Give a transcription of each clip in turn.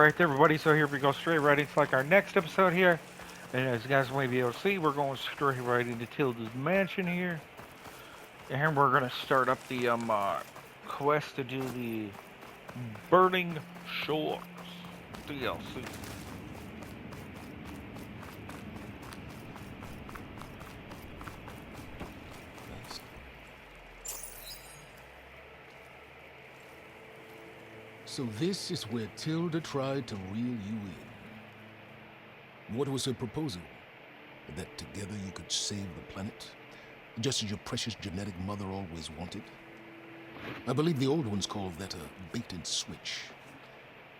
Alright everybody, so here we go straight right into like our next episode here. And as you guys may be able to see, we're going straight right into Tilda's mansion here. And we're gonna start up the quest to do the Burning Shores DLC. So this is where Tilda tried to reel you in. What was her proposal? That together you could save the planet? Just as your precious genetic mother always wanted? I believe the old ones called that a bait and switch.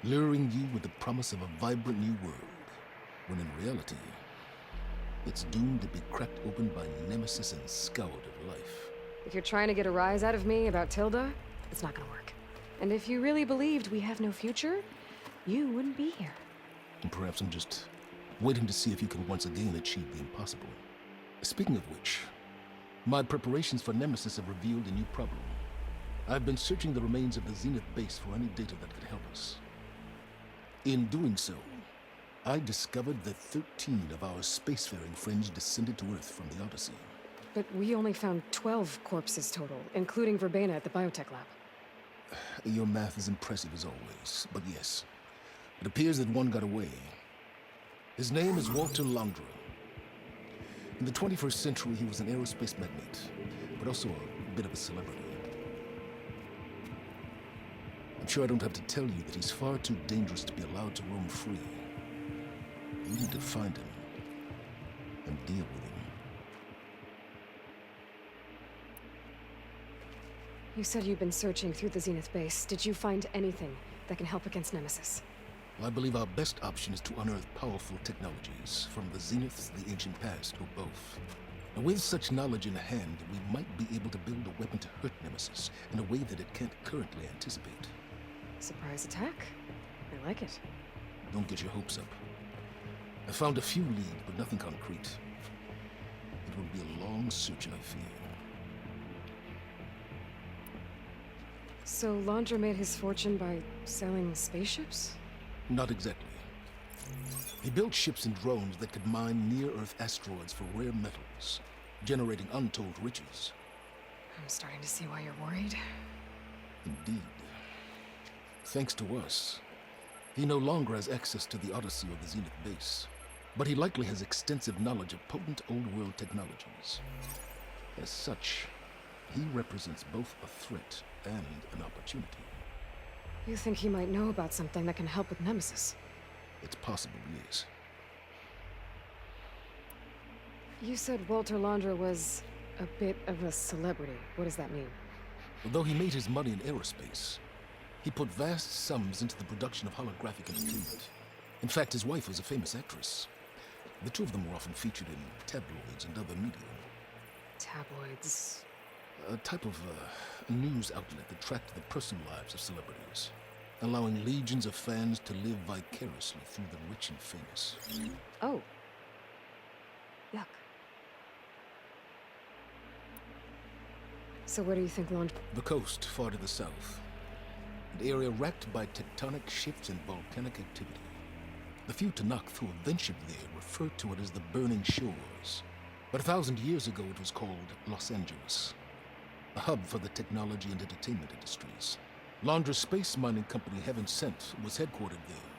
Luring you with the promise of a vibrant new world, when in reality, it's doomed to be cracked open by nemesis and scoured of life. If you're trying to get a rise out of me about Tilda, it's not gonna work. And if you really believed we have no future, you wouldn't be here. And perhaps I'm just waiting to see if you can once again achieve the impossible. Speaking of which, my preparations for Nemesis have revealed a new problem. I've been searching the remains of the Zenith base for any data that could help us. In doing so, I discovered that 13 of our spacefaring friends descended to Earth from the Odyssey. But we only found 12 corpses total, including Verbena at the biotech lab. Your math is impressive as always, but yes, it appears that one got away. His name is Walter Londra. In the 21st century, he was an aerospace magnate, but also a bit of a celebrity. I'm sure I don't have to tell you that he's far too dangerous to be allowed to roam free. We need to find him and deal with him. You said you've been searching through the Zenith base. Did you find anything that can help against Nemesis? Well, I believe our best option is to unearth powerful technologies, from the Zeniths, the ancient past, or both. And with such knowledge in hand, we might be able to build a weapon to hurt Nemesis in a way that it can't currently anticipate. Surprise attack? I like it. Don't get your hopes up. I found a few leads, but nothing concrete. It will be a long search, I fear. So Londra made his fortune by selling spaceships? Not exactly. He built ships and drones that could mine near-Earth asteroids for rare metals, generating untold riches. I'm starting to see why you're worried. Indeed. Thanks to us, he no longer has access to the Odyssey or the Zenith base, but he likely has extensive knowledge of potent old-world technologies. As such, he represents both a threat and an opportunity. You think he might know about something that can help with Nemesis? It's possible, yes. You said Walter Londra was a bit of a celebrity. What does that mean? Although he made his money in aerospace, he put vast sums into the production of holographic entertainment. In fact, his wife was a famous actress. The two of them were often featured in tabloids and other media. Tabloids? A type of news outlet that tracked the personal lives of celebrities, allowing legions of fans to live vicariously through the rich and famous. Oh. Yuck. So where do you think Londra... The coast, far to the south. An area racked by tectonic shifts and volcanic activity. The few Tanakh who have ventured there refer to it as the Burning Shores. But 1,000 years ago it was called Los Angeles, a hub for the technology and entertainment industries. Londra's space mining company, Heaven Sent, was headquartered there.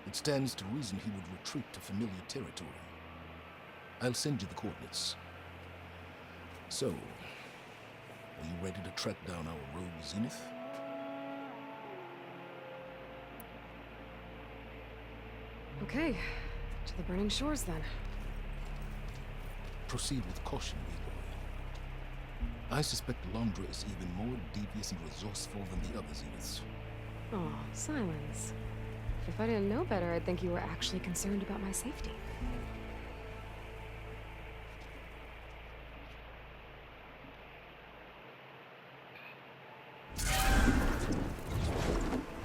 It stands to reason he would retreat to familiar territory. I'll send you the coordinates. So, are you ready to track down our rogue Zenith? Okay, to the Burning Shores then. Proceed with caution, Leroy. I suspect Londra is even more devious and resourceful than the other Zeniths. Oh, silence. If I didn't know better, I'd think you were actually concerned about my safety.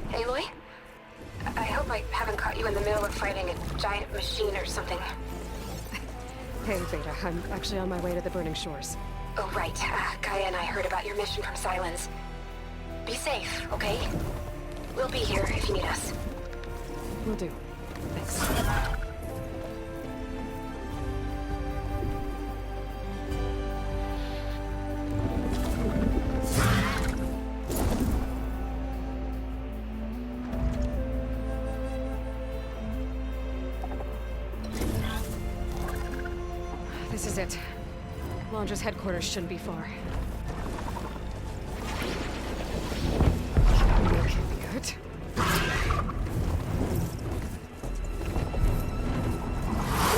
Aloy? I hope I haven't caught you in the middle of fighting a giant machine or something. Hey, Beta, I'm actually on my way to the Burning Shores. Oh, right. Gaia and I heard about your mission from Silence. Be safe, okay? We'll be here if you need us. Will do. Thanks. This is it. Launcher's headquarters shouldn't be far. Okay, good.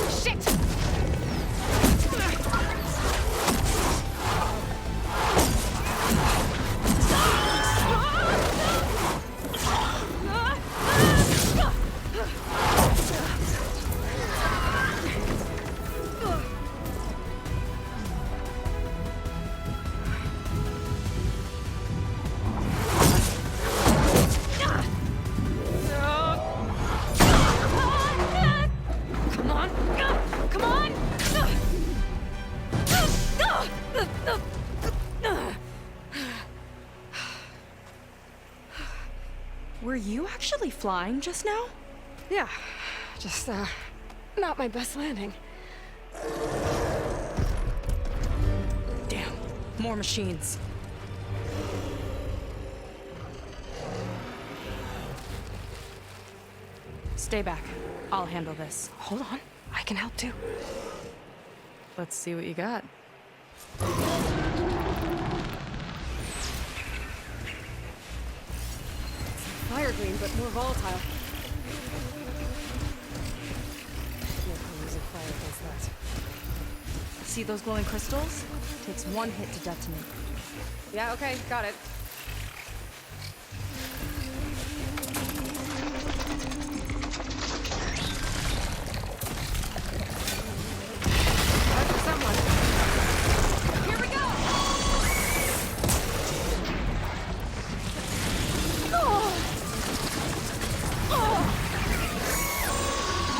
Shit! Come on! Come on! Were you actually flying just now? Yeah, just, not my best landing. Damn, more machines. Stay back. I'll handle this. Hold on, I can help too. Let's see what you got. Fire green, but more volatile. No point using fire against that. See those glowing crystals? Takes one hit to detonate. Yeah, okay, got it. Time for someone. Here we go!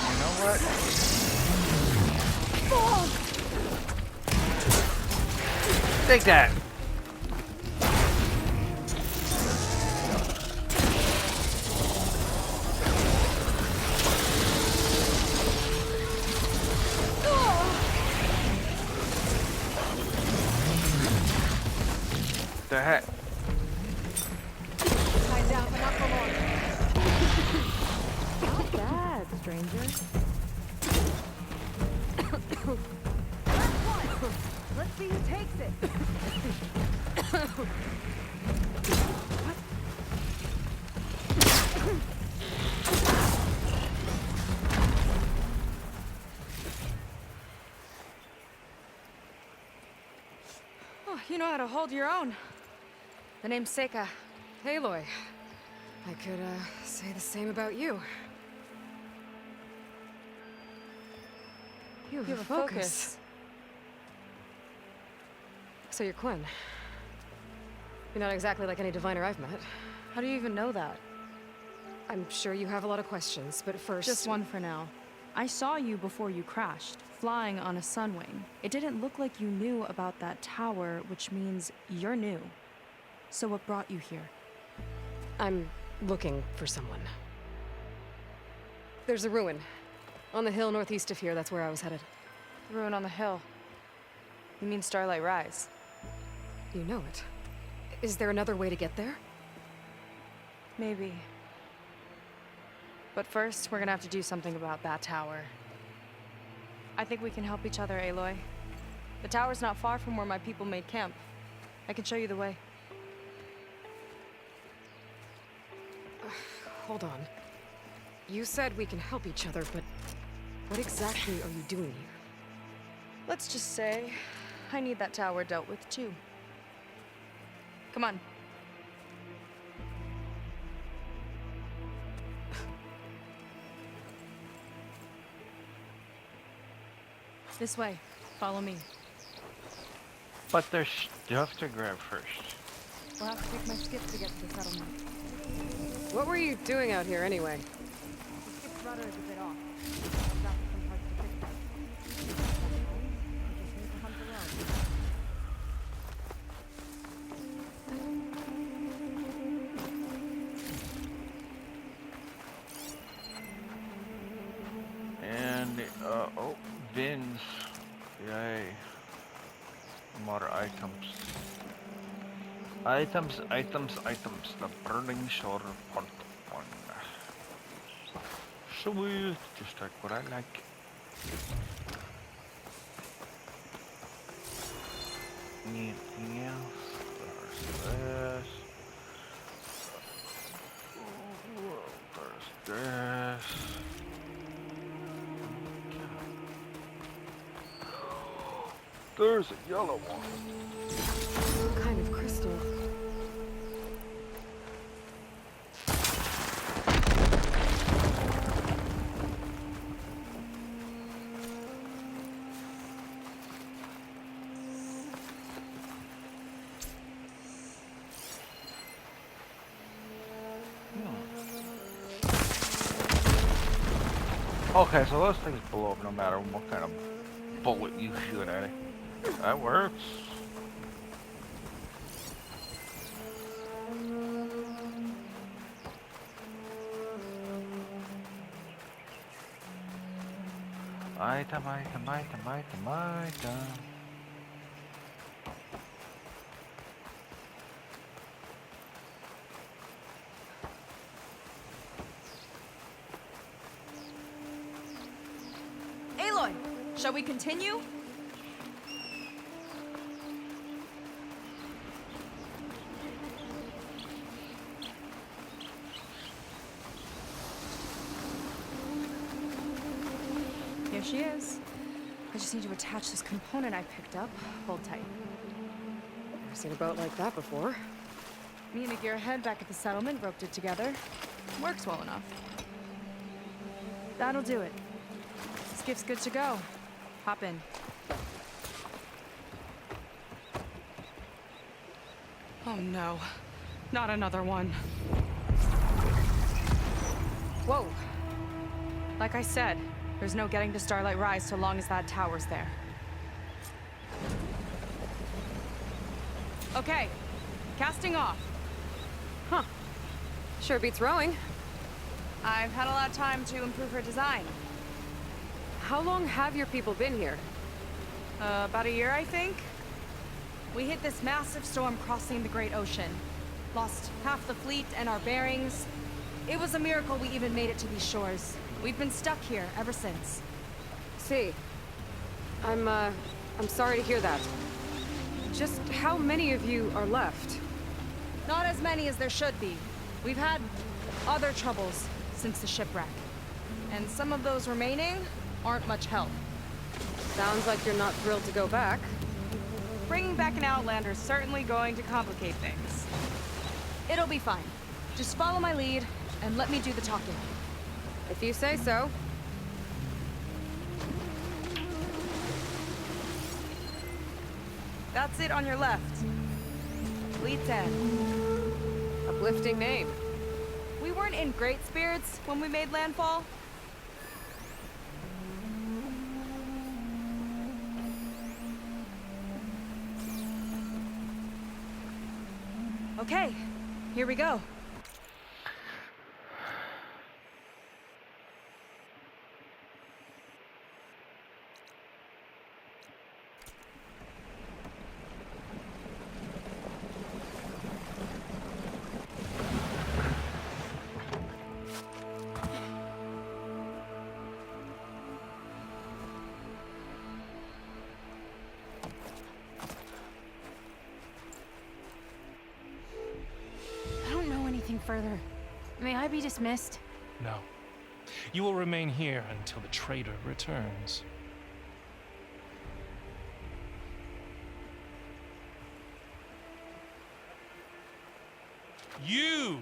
You know what? Take that. The heck? Tied down, but not for long. Not bad, stranger. Let's see who takes it. Oh, you know how to hold your own. The name's Seika. Aloy. I could, say the same about you. You have a focus. So you're Quinn. You're not exactly like any diviner I've met. How do you even know that? I'm sure you have a lot of questions, but first... Just one for now. I saw you before you crashed, flying on a sunwing. It didn't look like you knew about that tower, which means you're new. So what brought you here? I'm looking for someone. There's a ruin. On the hill northeast of here, that's where I was headed. Ruin on the hill. You mean Starlight Rise? You know it. Is there another way to get there? Maybe. But first, we're gonna have to do something about that tower. I think we can help each other, Aloy. The tower's not far from where my people made camp. I can show you the way. Hold on. You said we can help each other, but what exactly are you doing here? Let's just say, I need that tower dealt with too. Come on. This way. Follow me. But there's stuff to grab first. We'll have to take my skip to get to the settlement. What were you doing out here anyway? The skip's rudder is a bit off. I've got some parts to fix that. Sometimes you just need to hunt around. bins. Yay. More items. Items, items, items. The burning shore part 1. Sweet. Just like what I like. Anything else? There's this. There's this. There's a yellow one. What kind of crystal? Okay, so those things blow up no matter what kind of bullet you shoot at it. That works. Item, item, item, item, item. Aloy, shall we continue? Here she is. I just need to attach this component I picked up. Hold tight. Never seen a boat like that before. Me and a gearhead back at the settlement roped it together. Works well enough. That'll do it. This gift's good to go. Hop in. Oh no. Not another one. Whoa. Like I said, there's no getting to Starlight Rise so long as that tower's there. Okay. Casting off. Huh. Sure beats rowing. I've had a lot of time to improve her design. How long have your people been here? About a year, I think. We hit this massive storm crossing the Great Ocean. Lost half the fleet and our bearings. It was a miracle we even made it to these shores. We've been stuck here ever since. See. I'm sorry to hear that. Just how many of you are left? Not as many as there should be. We've had other troubles since the shipwreck. And some of those remaining aren't much help. Sounds like you're not thrilled to go back. Bringing back an Outlander's certainly going to complicate things. It'll be fine. Just follow my lead and let me do the talking. If you say so. That's it on your left. Fleet 10. Uplifting name. We weren't in great spirits when we made landfall. Okay, here we go. I don't know anything further. May I be dismissed? No. You will remain here until the traitor returns. You!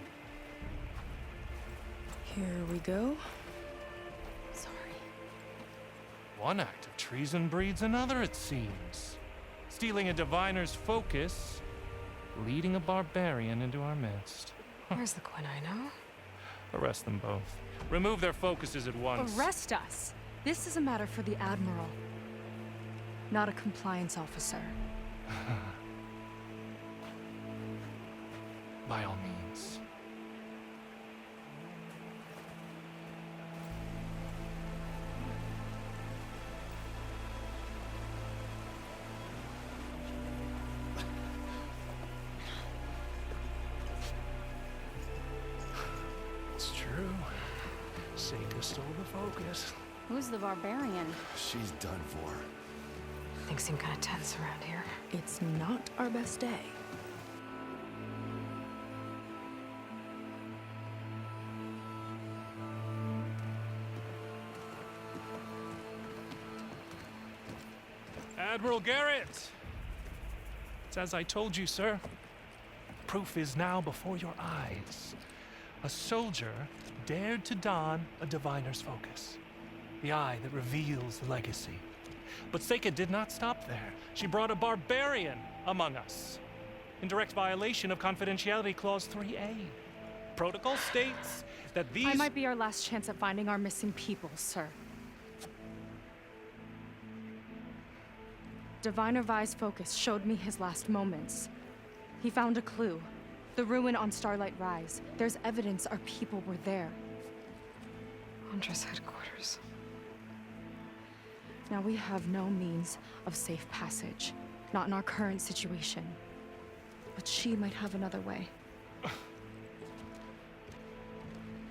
Here we go. Sorry. One act of treason breeds another, it seems. Stealing a diviner's focus, leading a barbarian into our midst. Where's the Quinn I know? Arrest them both. Remove their focuses at once. Arrest us! This is a matter for the Admiral, not a compliance officer. By all means. Seika stole the focus. Who's the barbarian? She's done for. Things seem kind of tense around here. It's not our best day. Admiral Garrett! It's as I told you, sir. Proof is now before your eyes. A soldier dared to don a diviner's focus, the eye that reveals the legacy. But Seika did not stop there. She brought a barbarian among us, in direct violation of Confidentiality Clause 3A. Protocol states that these— I might be our last chance at finding our missing people, sir. Diviner Vi's focus showed me his last moments. He found a clue. The ruin on Starlight Rise. There's evidence our people were there. Huntress headquarters. Now we have no means of safe passage. Not in our current situation. But she might have another way.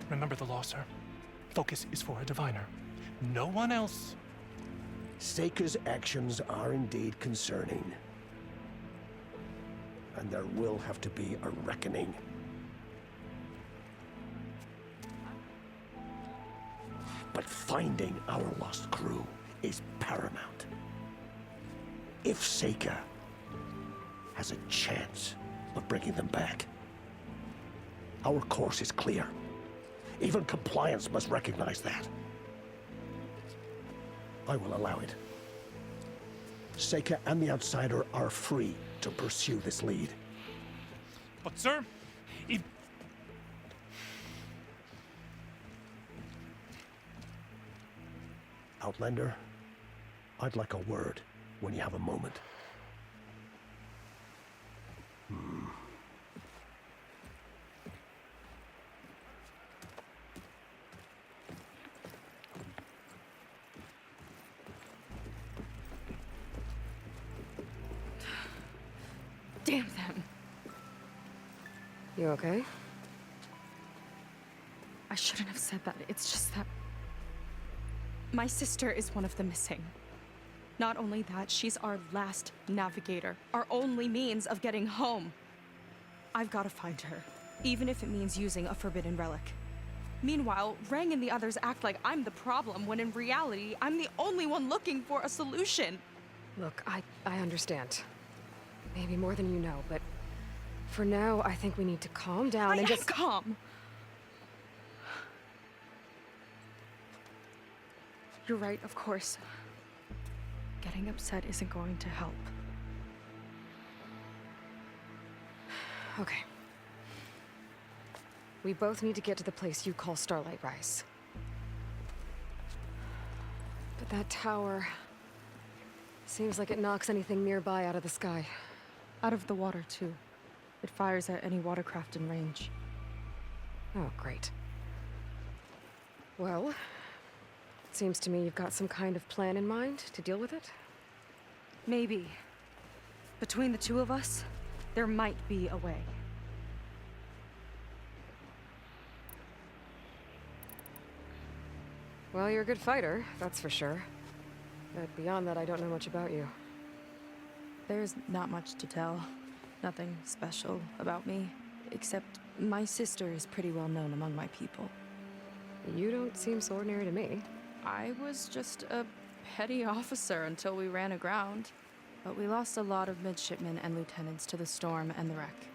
Remember the law, sir. Focus is for a diviner. No one else. Seika's actions are indeed concerning. And there will have to be a reckoning. But finding our lost crew is paramount. If Seika has a chance of bringing them back, our course is clear. Even compliance must recognize that. I will allow it. Seika and the Outsider are free to pursue this lead. But, sir, if— Outlander, I'd like a word when you have a moment. Damn them. You okay? I shouldn't have said that. It's just that my sister is one of the missing. Not only that, she's our last navigator, our only means of getting home. I've got to find her, even if it means using a forbidden relic. Meanwhile, Rang and the others act like I'm the problem, when in reality, I'm the only one looking for a solution. Look, I understand. Maybe more than you know, but for now, I think we need to calm down and just— calm. You're right, of course. Getting upset isn't going to help. Okay. We both need to get to the place you call Starlight Rise. But that tower seems like it knocks anything nearby out of the sky. Out of the water, too. It fires at any watercraft in range. Oh, great. Well, it seems to me you've got some kind of plan in mind to deal with it. Maybe. Between the two of us, there might be a way. Well, you're a good fighter, that's for sure. But beyond that, I don't know much about you. There's not much to tell. Nothing special about me, except my sister is pretty well known among my people. You don't seem so ordinary to me. I was just a petty officer until we ran aground. But we lost a lot of midshipmen and lieutenants to the storm and the wreck.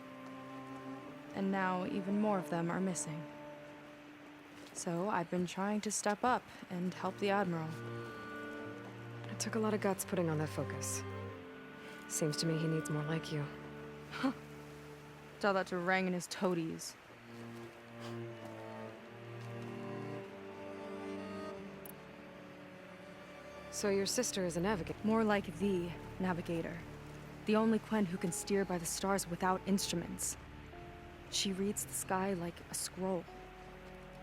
And now even more of them are missing. So I've been trying to step up and help the Admiral. It took a lot of guts putting on that focus. Seems to me he needs more like you. Huh. Tell that to Rang and his toadies. So your sister is a navigator? More like the navigator. The only Quen who can steer by the stars without instruments. She reads the sky like a scroll.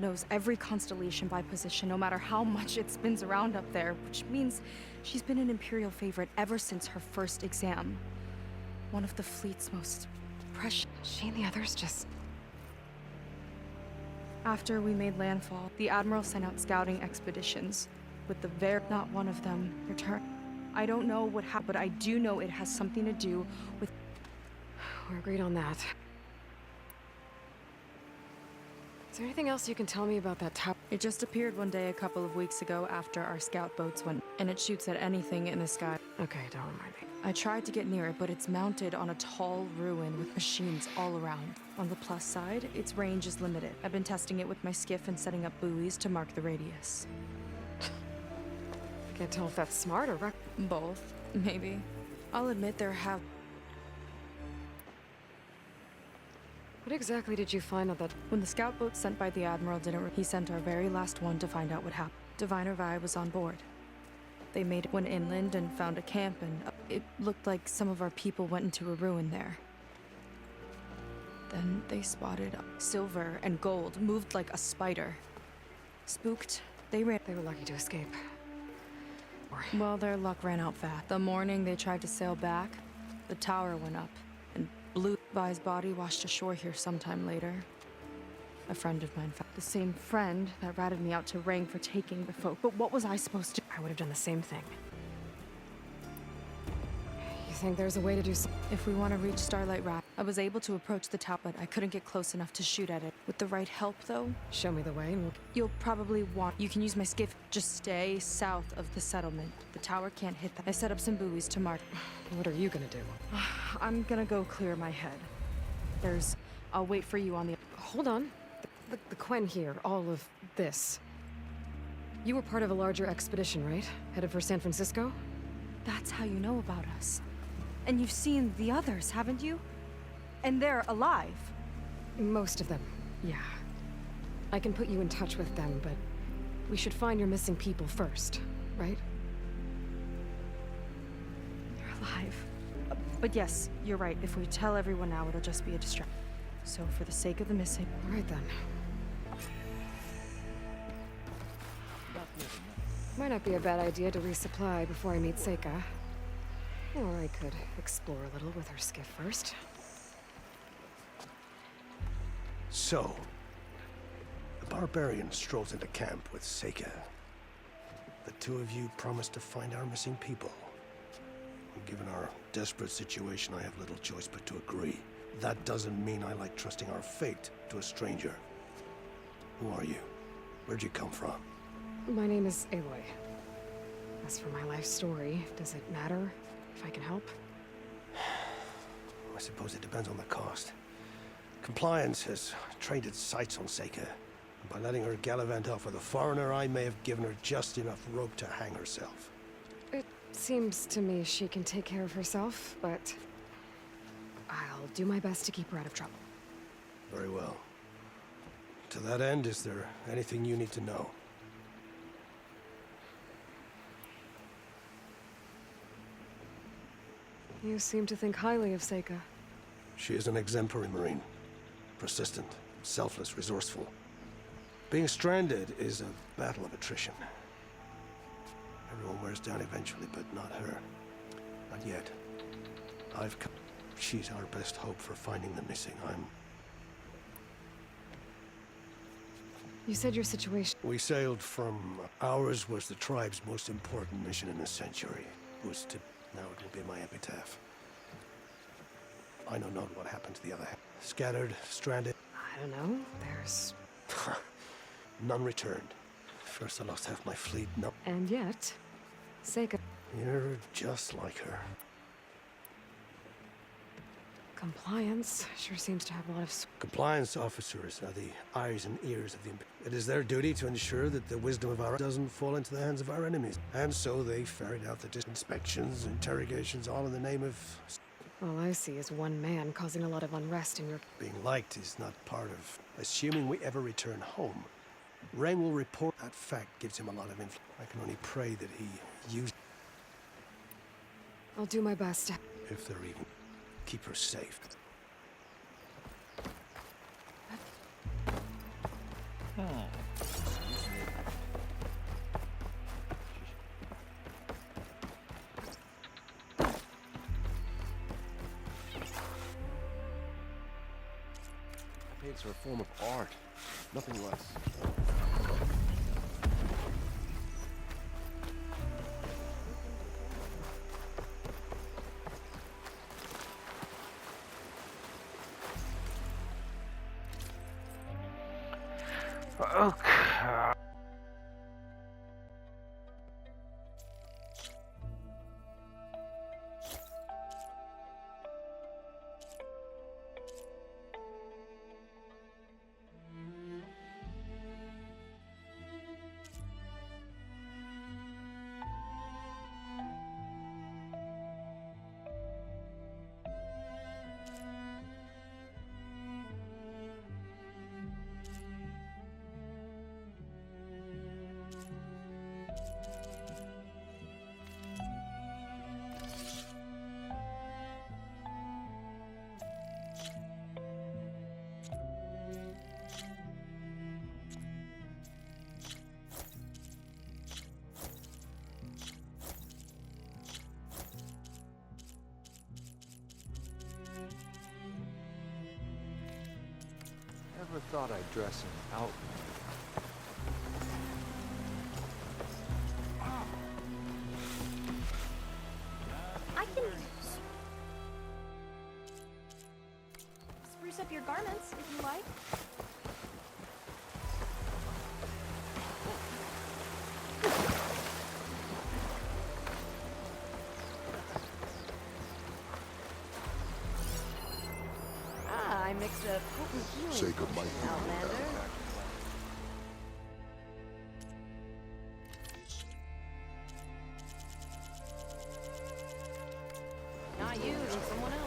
Knows every constellation by position, no matter how much it spins around up there, which means she's been an Imperial favorite ever since her first exam. One of the fleet's most precious. She and the others just... After we made landfall, the Admiral sent out scouting expeditions, with not one of them returned. I don't know what happened, but I do know it has something to do with... We're agreed on that. Is there anything else you can tell me about that tower? It just appeared one day a couple of weeks ago after our scout boats went, and it shoots at anything in the sky. Okay, don't remind me. I tried to get near it, but it's mounted on a tall ruin with machines all around. On the plus side, its range is limited. I've been testing it with my skiff and setting up buoys to mark the radius. Can't tell if that's smart or Both, maybe. I'll admit there have... What exactly did you find out that... When the scout boat sent by the Admiral didn't... He sent our very last one to find out what happened. Diviner Vi was on board. They went inland and found a camp, and it looked like some of our people went into a ruin there. Then they spotted silver and gold, moved like a spider. Spooked, they ran. They were lucky to escape. Well, their luck ran out fast. The morning they tried to sail back, the tower went up, and Blue Vi's body washed ashore here sometime later. A friend of mine found the same friend that ratted me out to Rang for taking the folk. But what was I supposed to? I would have done the same thing. You think there's a way to do something? If we want to reach Starlight Rat, I was able to approach the tower, but I couldn't get close enough to shoot at it. With the right help, though, Show me the way and we'll... you'll probably want... You can use my skiff. Just stay south of the settlement. The tower can't hit that. I set up some buoys to mark. What are you gonna do? I'm gonna go clear my head. I'll wait for you on the... Hold on. The Quen here, all of this. You were part of a larger expedition, right? Headed for San Francisco? That's how you know about us. And you've seen the others, haven't you? And they're alive. Most of them, yeah. I can put you in touch with them, but we should find your missing people first, right? They're alive. But yes, you're right. If we tell everyone now, it'll just be a distraction. So for the sake of the missing... All right, then. Might not be a bad idea to resupply before I meet Seika. Or I could explore a little with her skiff first. So, the barbarian strolls into camp with Seika. The two of you promised to find our missing people. Given our desperate situation, I have little choice but to agree. That doesn't mean I like trusting our fate to a stranger. Who are you? Where'd you come from? My name is Aloy. As for my life story, does it matter if I can help? I suppose it depends on the cost. Compliance has trained its sights on Seika. And by letting her gallivant off with a foreigner, I may have given her just enough rope to hang herself. It seems to me she can take care of herself, but I'll do my best to keep her out of trouble. Very well. To that end, is there anything you need to know? You seem to think highly of Seika. She is an exemplary Marine. Persistent, selfless, resourceful. Being stranded is a battle of attrition. Everyone wears down eventually, but not her. Not yet. She's our best hope for finding the missing. You said your situation... We sailed from... Ours was the tribe's most important mission in a century. Now it will be my epitaph. I know not what happened to the other half. Scattered, stranded. I don't know. There's... None returned. First I lost half my fleet, no. And yet, Seika... You're just like her. Compliance sure seems to have a lot of... Compliance officers are the eyes and ears of the... It is their duty to ensure that the wisdom of our doesn't fall into the hands of our enemies. And so they ferried out the inspections, interrogations, all in the name of... All I see is one man causing a lot of unrest in your... Being liked is not part of... Assuming we ever return home, Rang will report. That fact gives him a lot of influence. I can only pray that he used... I'll do my best. If they're even... Keep her safe. paints are a form of art, nothing less. Okay. Never thought I'd dress in outfit. I can spruce up your garments if you like. I mixed a potent healing potion, Outlander. Not you, then someone else.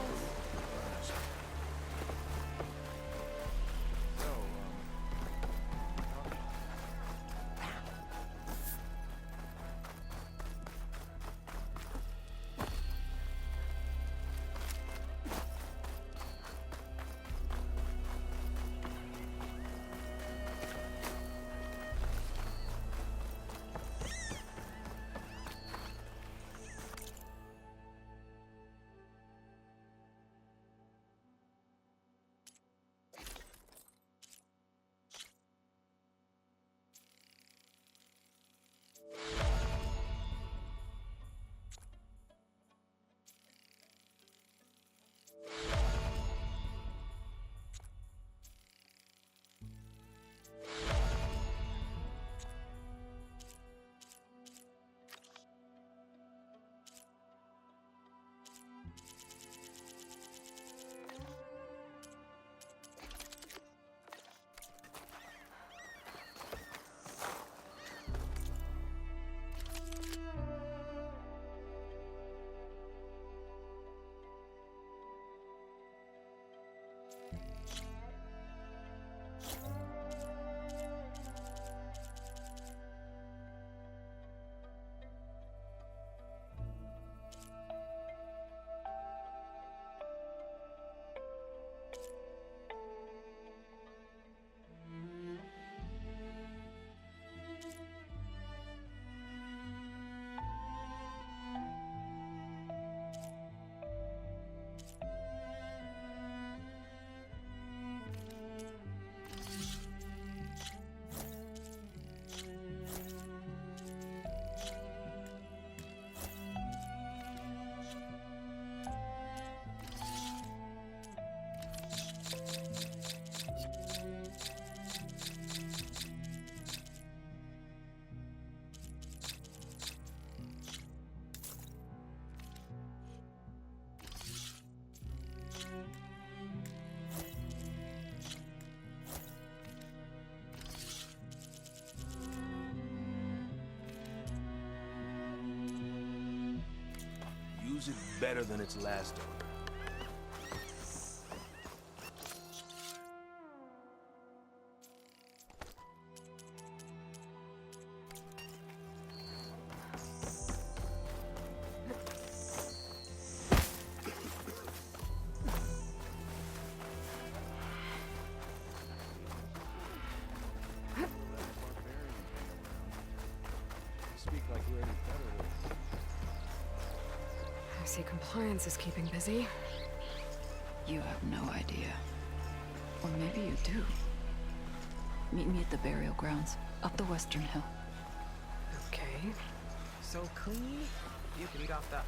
Use it better than its last owner. Speak like you're any better. I see compliance is keeping busy. You have no idea. Or maybe you do. Meet me at the burial grounds, up the western hill. Okay. So clean, you can eat off that.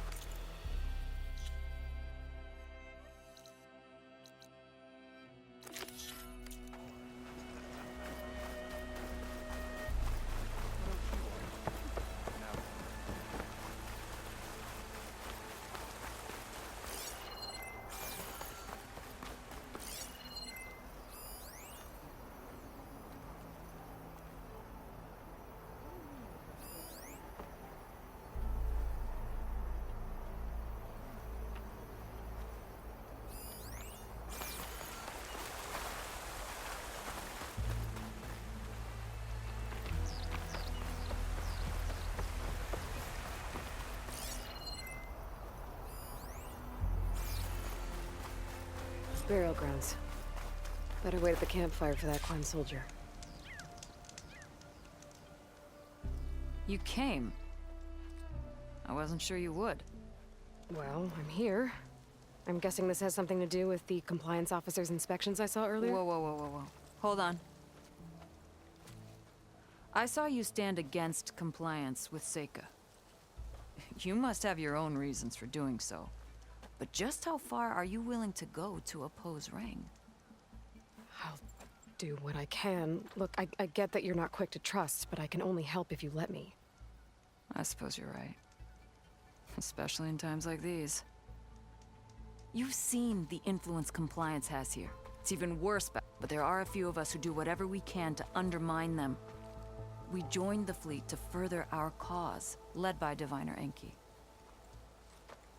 Burial grounds. Better wait at the campfire for that Quen soldier. You came. I wasn't sure you would. Well, I'm here. I'm guessing this has something to do with the compliance officer's inspections I saw earlier? Whoa, whoa, whoa, whoa, whoa. Hold on. I saw you stand against compliance with Seika. You must have your own reasons for doing so. But just how far are you willing to go to oppose Rang? I'll do what I can. Look, I get that you're not quick to trust, but I can only help if you let me. I suppose you're right. Especially in times like these. You've seen the influence compliance has here. It's even worse, but there are a few of us who do whatever we can to undermine them. We joined the fleet to further our cause, led by Diviner Enki.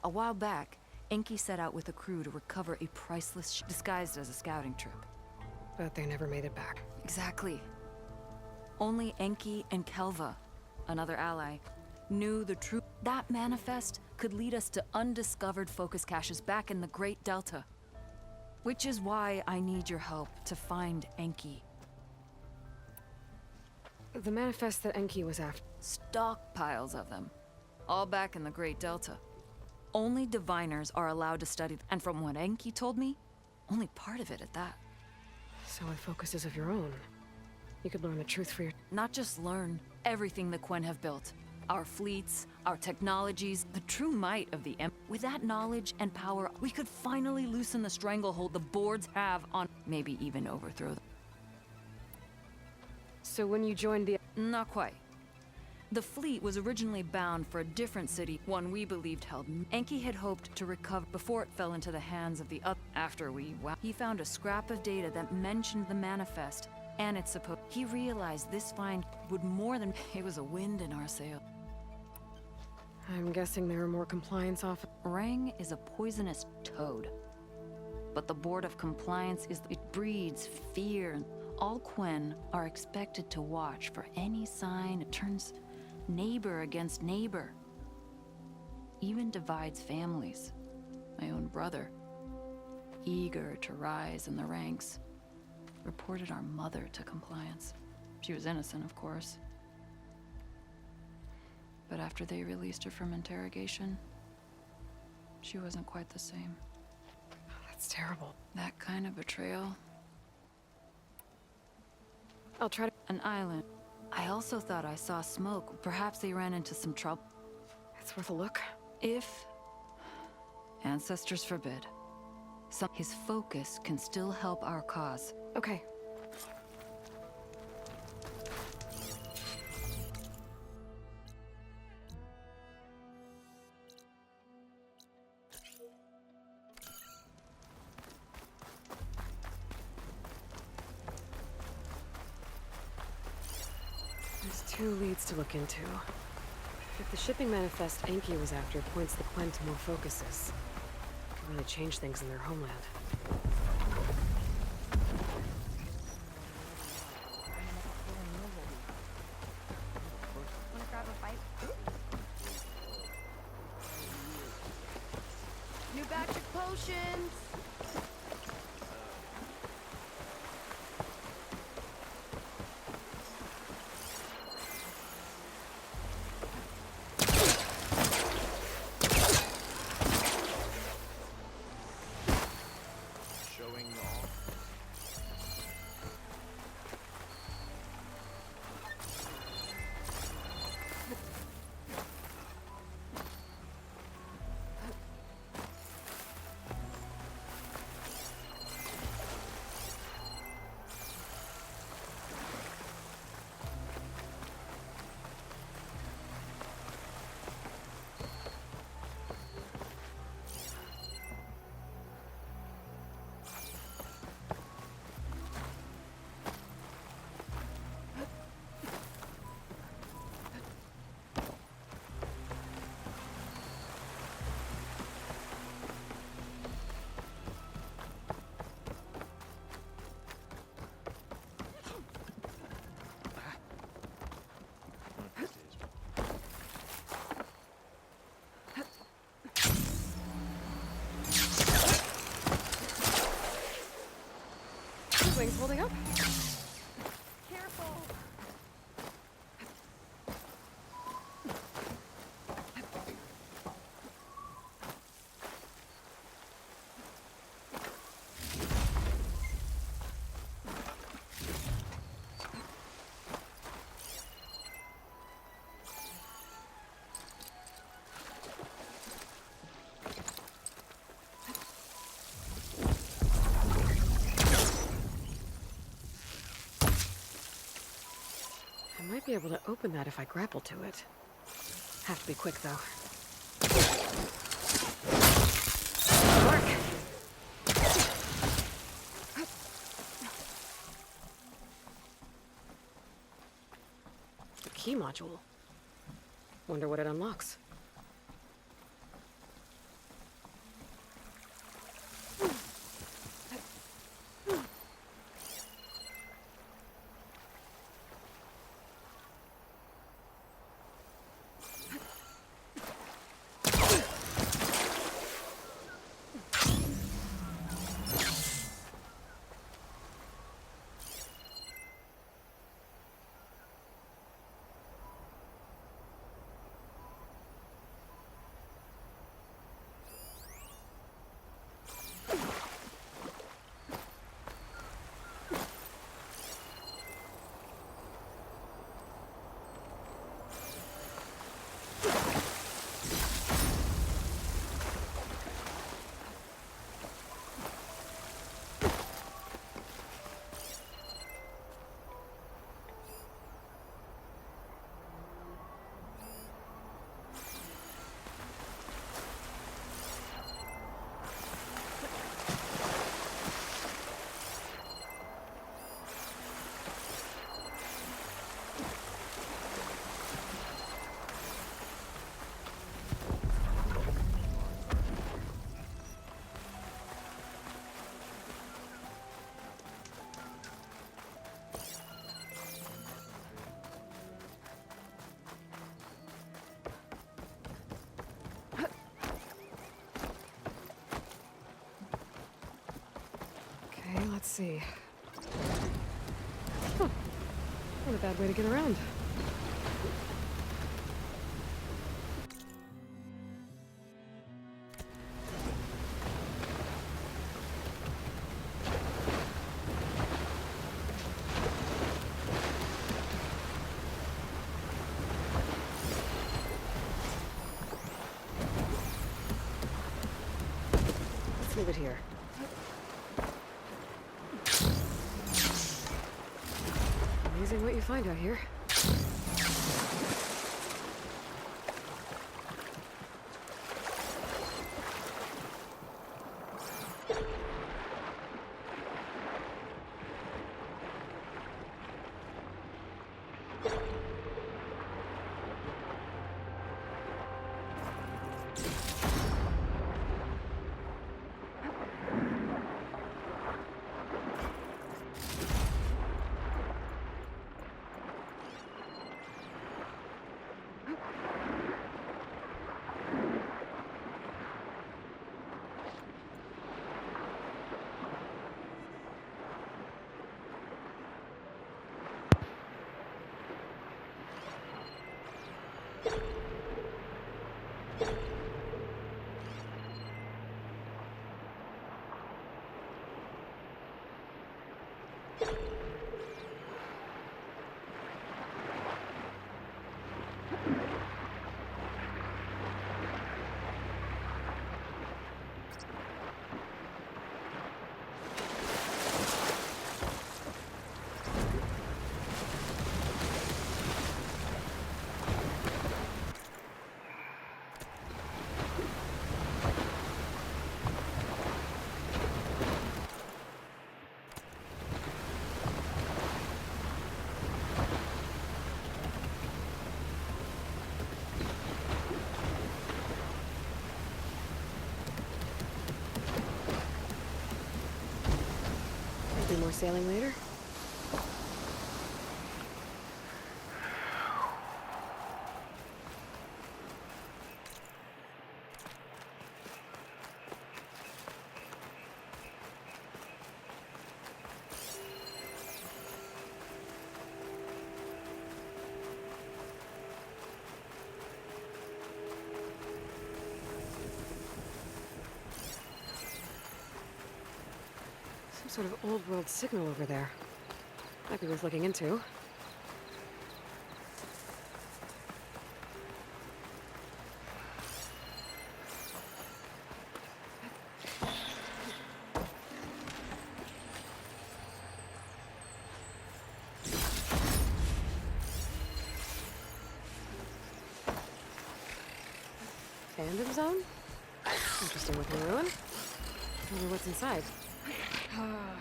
A while back, Enki set out with a crew to recover a priceless ship disguised as a scouting trip. But they never made it back. Exactly. Only Enki and Kelva, another ally, knew the truth. That manifest could lead us to undiscovered focus caches back in the Great Delta. Which is why I need your help to find Enki. The manifest that Enki was after. Stockpiles of them. All back in the Great Delta. Only diviners are allowed to study, and from what Enki told me, only part of it at that. So with focuses of your own, you could learn the truth for your... Not just learn everything the Quen have built. Our fleets, our technologies, the true might of the With that knowledge and power, we could finally loosen the stranglehold the boards have on... Maybe even overthrow them. So when you joined the... Not quite. The fleet was originally bound for a different city, one we believed held. Enki had hoped to recover before it fell into the hands of the other. After he found a scrap of data that mentioned the manifest, and its supposed. He realized this find would more than. It was a wind in our sail. I'm guessing there are more compliance off. Rang is a poisonous toad. But the Board of Compliance is. It breeds fear. All Quen are expected to watch for any sign it turns neighbor against neighbor. Even divides families. My own brother, eager to rise in the ranks, reported our mother to compliance. She was innocent, of course. But after they released her from interrogation, she wasn't quite the same. Oh, that's terrible. That kind of betrayal. I'll try to... An island. I also thought I saw smoke. Perhaps they ran into some trouble. It's worth a look. If... ancestors forbid. His focus can still help our cause. Okay. There's 2 leads to look into. If the shipping manifest Enki was after points the Quen to more focuses, it could really change things in their homeland. Wanna grab a bite? New batch of potions! holding up? Careful. I might be able to open that if I grapple to it. Have to be quick, though. Work! The key module. Wonder what it unlocks. Okay, let's see. Huh. Not a bad way to get around. Let's leave it here. Amazing what you find out here. Do more sailing later? sort of old-world signal over there. Might be worth looking into. Fandom zone? Interesting looking ruin. Wonder what's inside.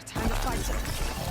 Time to fight.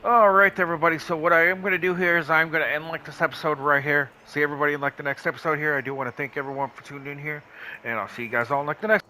Alright, everybody, so what I am going to do here is I'm going to end like this episode right here. See everybody in like the next episode here. I do want to thank everyone for tuning in here, and I'll see you guys all in like the next